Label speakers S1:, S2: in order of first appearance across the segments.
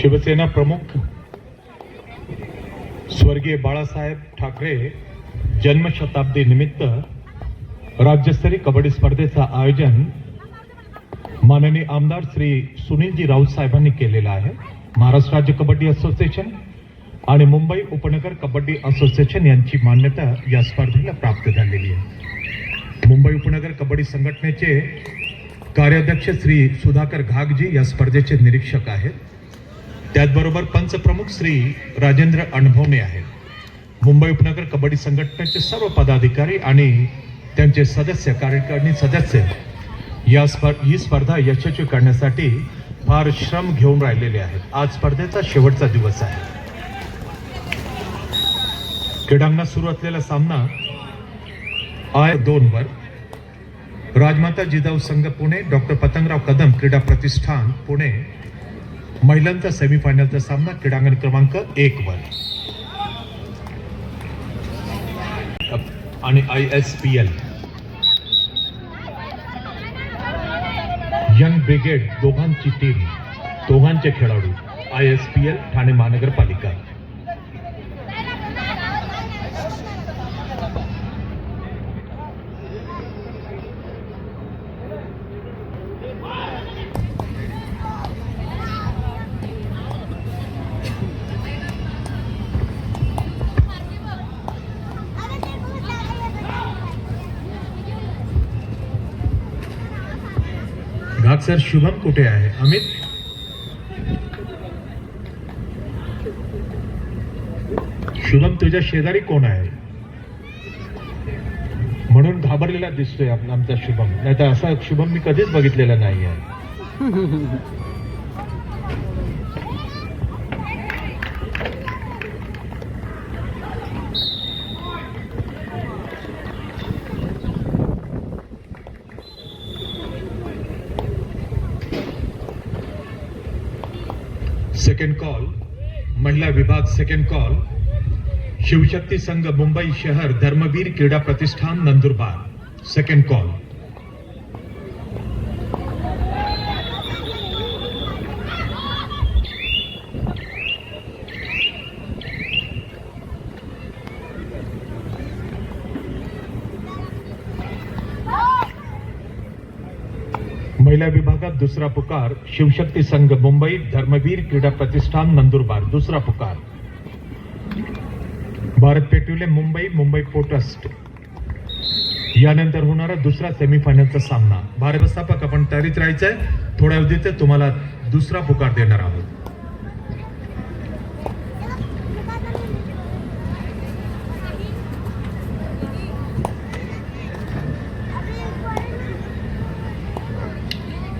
S1: शिवसेना प्रमुख स्वर्गीय बाळासाहेब ठाकरे जन्मशताब्दी निमित्त राज्यस्तरीय कबड्डी स्पर्धेचं आयोजन माननीय आमदार श्री सुनीलजी राऊत साहेबांनी केलेलं आहे। महाराष्ट्र राज्य कबड्डी असोसिएशन आणि मुंबई उपनगर कबड्डी असोसिएशन यांची मान्यता या स्पर्धेला प्राप्त झालेली आहे। मुंबई उपनगर कबड्डी संघटनेचे कार्याध्यक्ष श्री सुधाकर घागजी या स्पर्धेचे निरीक्षक आहेत। त्याचबरोबर पंचप्रमुख श्री राजेंद्र अणभवणे आहेत। मुंबई उपनगर कबड्डी संघटनेचे सर्व पदाधिकारी आणि त्यांचे सदस्य कार्यकारिणी सदस्य ही स्पर्धा यशस्वी करण्यासाठी फार श्रम घेऊन राहिलेले आहेत। आज स्पर्धेचा शेवटचा दिवस आहे। क्रीडांगणात सुरू असलेला सामना I2 वर राजमाता जिजाऊ संघ पुणे डॉक्टर पतंगराव कदम क्रीडा प्रतिष्ठान पुणे महिलांचा सेमीफायनलचा सामना क्रीडांगण क्रमांक 1 वर आणि ISPL यंग ब्रिगेड दोघांची टीम दोघांचे खेळाडू ISPL ठाणे महानगरपालिका। घाग सर, शुभम कुठे आहे? अमित शुभम तुझ्या शेजारी कोण आहे म्हणून घाबरलेला दिसतोय आमचा शुभम, नाही तर असा शुभम मी कधीच बघितलेला नाही आहे। सेकंड कॉल महिला विभाग सेकंड कॉल शिवशक्ती संघ मुंबई शहर धर्मवीर क्रीडा प्रतिष्ठान नंदुरबार। सेकंड कॉल महिला विभागात दुसरा पुकार शिवशक्ती संघ मुंबई धर्मवीर क्रीडा प्रतिष्ठान नंदुरबार। दुसरा पुकार Bharat Petroleum Mumbai Mumbai Port Trust. यानंतर होणारा दुसरा सेमीफायनलचा सामना। भारत व्यवस्थापक आपण तयारीत राहायचंय, थोड्या अवधीत तुम्हाला दुसरा पुकार देणार आहोत।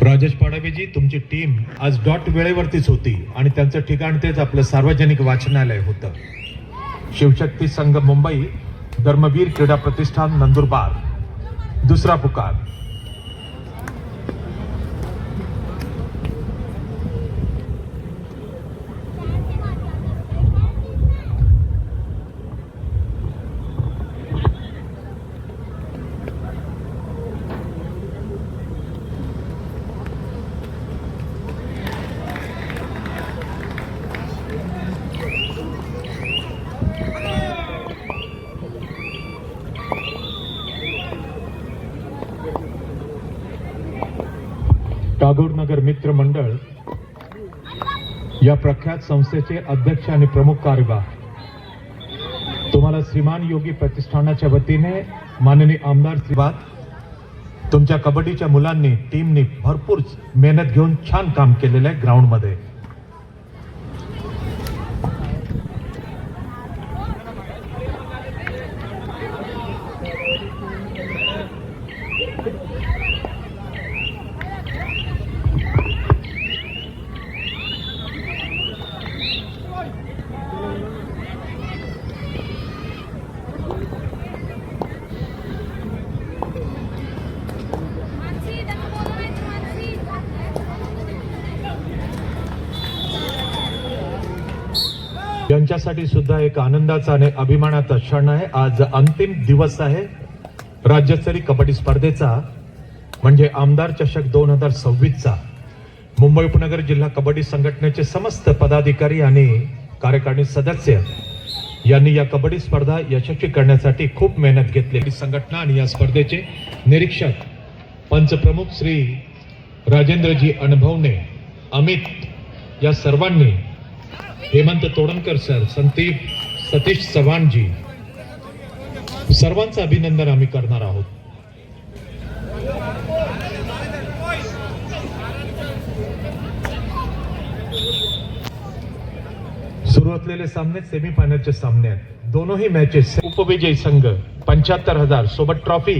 S1: राजेश पाडवीजी, तुमची टीम आज डॉट वेळेवरतीच होती आणि त्यांचं ठिकाण तेच आपलं सार्वजनिक वाचनालय होतं। शिवशक्ती संघ मुंबई धर्मवीर क्रीडा प्रतिष्ठान नंदुरबार। दुसरा पुकार टागोर नगर मित्र मंडळ या प्रख्यात संस्थेचे अध्यक्ष आणि प्रमुख कार्यवाह तुम्हाला श्रीमान योगी प्रतिष्ठानाच्या वतीने माननीय आमदार श्रीवाद तुमच्या कबड्डीच्या मुलांनी टीमनी भरपूर मेहनत घेऊन छान काम केलेलं आहे ग्राउंड मध्ये। यांच्यासाठी सुद्धा एक आनंदाचा आणि अभिमानाचा क्षण आहे। आज अंतिम दिवस आहे राज्यस्तरीय कबड्डी स्पर्धेचा, म्हणजे आमदार चषक 2026चा। मुंबई उपनगर जिल्हा कबड्डी संघटनेचे समस्त पदाधिकारी आणि कार्यकारिणी सदस्य यांनी या कबड्डी स्पर्धा यशस्वी करण्यासाठी खूप मेहनत घेतली। संघटना आणि या स्पर्धेचे निरीक्षक पंचप्रमुख श्री राजेंद्रजी अनुभवने, अमित या सर्वांनी, हेमंत तोडणकर सर, सतीश चव्हाणजी, सर्वांचं अभिनंदन आम्ही करणार आहोत। सुरू असलेले सामने सेमीफायनलचे सामने आहेत। दोनोही मॅचेस उपविजयी संघ 75,000 सोबत ट्रॉफी,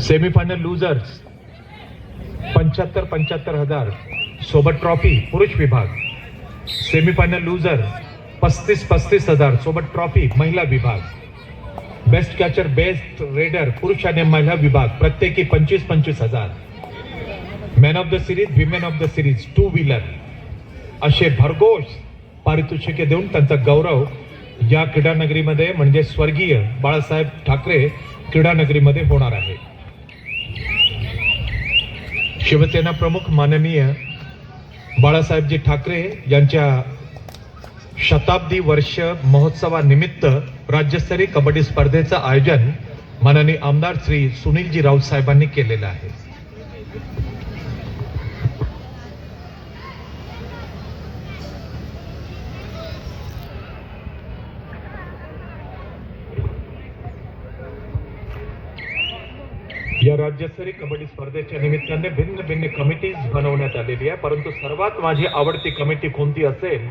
S1: सेमीफायनल लुजर्स 75,000 सोबत ट्रॉफी पुरुष विभाग, सेमीफायनल लुजर 35,000 सोबत ट्रॉफी महिला विभाग, बेस्ट कॅचर बेस्ट रेडर पुरुष आणि महिला विभाग प्रत्येकी 25,000, man of the series women of the series 2 wheeler असे भरघोस पारितोषिके देऊन त्यांचा गौरव या क्रीडानगरीमध्ये म्हणजे स्वर्गीय बाळासाहेब ठाकरे क्रीडानगरीमध्ये होणार आहे। शिवसेना प्रमुख माननीय बाळासाहेबजी ठाकरे यांच्या शताब्दी वर्ष महोत्सवानिमित्त राज्यस्तरीय कबड्डी स्पर्धेचं आयोजन माननीय आमदार श्री सुनीलजी राऊत साहेबांनी केलेलं आहे। या राज्यस्तरीय कबड्डी स्पर्धेच्या निमित्ताने भिन्न भिन्न कमिटीज बनवण्यात आलेली आहे, परंतु सर्वात माझी आवडती कमिटी कोणती असेल